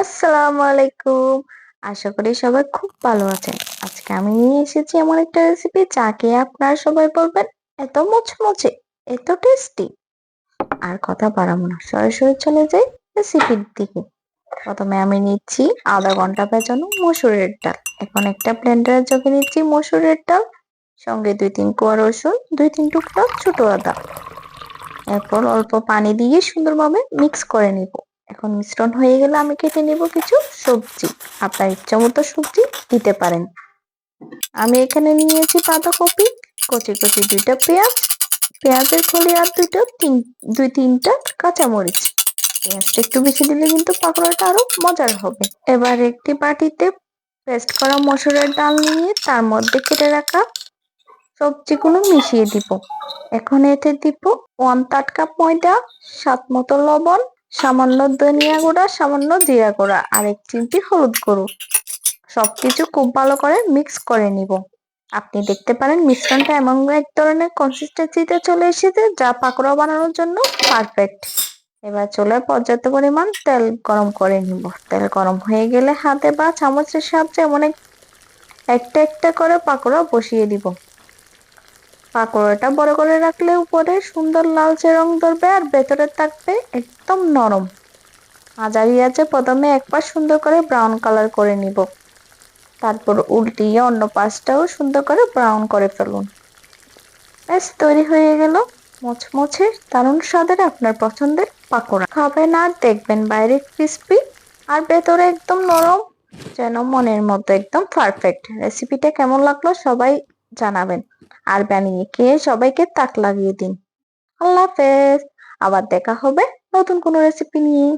আসসালামু আলাইকুম। আশা করি সবাই খুব ভালো আছেন। আজকে আমি নিয়ে এসেছি এমন একটা রেসিপি যা খেয়ে আপনারা সবাই বলবেন এত মুচমুচে, এত টেস্টি। আর কথা বাড়াবো না, সরাসরি চলে যাই রেসিপির দিকে। প্রথমে আমি নিচ্ছি আধা ঘন্টা ভেজানো মসুরের ডাল। এখন একটা ব্লেন্ডারে জগে নিচ্ছি মসুরের ডাল, সঙ্গে 2-3 কোয়া রসুন, 2-3 টুকরা ছোট আদা। এরপর অল্প পানি দিয়ে সুন্দরভাবে মিক্স করে নিব। এখন মিশ্রণ হয়ে গেলে আমি কেটে নিব কিছু সবজি। আপনার ইচ্ছা মতো সবজি দিতে পারেন। আমি এখানে নিয়েছি বাঁধাকপি, কচি কচি 2টা পেঁয়াজ, পেঁয়াজের কলি আর 2-3টা কাঁচামরিচ। পেঁয়াজটা একটু বেশি দিলে কিন্তু পাকোড়াটা আরো মজার হবে। এবার একটি বাটিতে পেস্ট করা মসুরের ডাল নিয়ে তার মধ্যে কেটে রাখা সবজিগুলো মিশিয়ে দিব। এখন এতে দিব 1/3 কাপ ময়দা, স্বাদ মতো লবণ, সামান্য ধনিয়া গুঁড়া, সামান্য জিরা গুঁড়া আর 1 চিমটি হলুদ গুঁড়ো। সবকিছু খুব ভালো করে মিক্স করে নিব। আপনি দেখতে পারেন মিশ্রণটা এমন এক ধরনের কনসিস্টেন্সিতে চলে এসেছে যা পাকোড়া বানানোর জন্য পারফেক্ট। এবার চুলায় পর্যাপ্ত পরিমাণ তেল গরম করে নিব। তেল গরম হয়ে গেলে হাতে বা চামচের সাহায্যে এমন একটা একটা করে পাকোড়া বসিয়ে দিব। পাকোড়াটা বড় করে রাখলে উপরে সুন্দর লালচে রং ধরবে আর ভেতরে থাকবে একদম নরম। মাঝারি আঁচে প্রথমে এক পাশ সুন্দর করে ব্রাউন কালার করে নিব, তারপর উল্টিয়ে অন্য পাশটাও সুন্দর করে ব্রাউন করে ফেলুন। ব্যাস তৈরি হয়ে গেল মুচমুচে দারুণ স্বাদের আপনার পছন্দের পাকোড়া। খাবেন আর দেখবেন বাইরে ক্রিস্পি আর ভেতরে একদম নরম, যেন মনের মতো একদম পারফেক্ট। রেসিপিটা কেমন লাগলো সবাই জানাবেন, আর বানিয়ে খেয়ে সবাইকে তাক লাগিয়ে দিন। আল্লাহ হাফেজ। আবার দেখা হবে নতুন কোনো রেসিপি নিয়ে।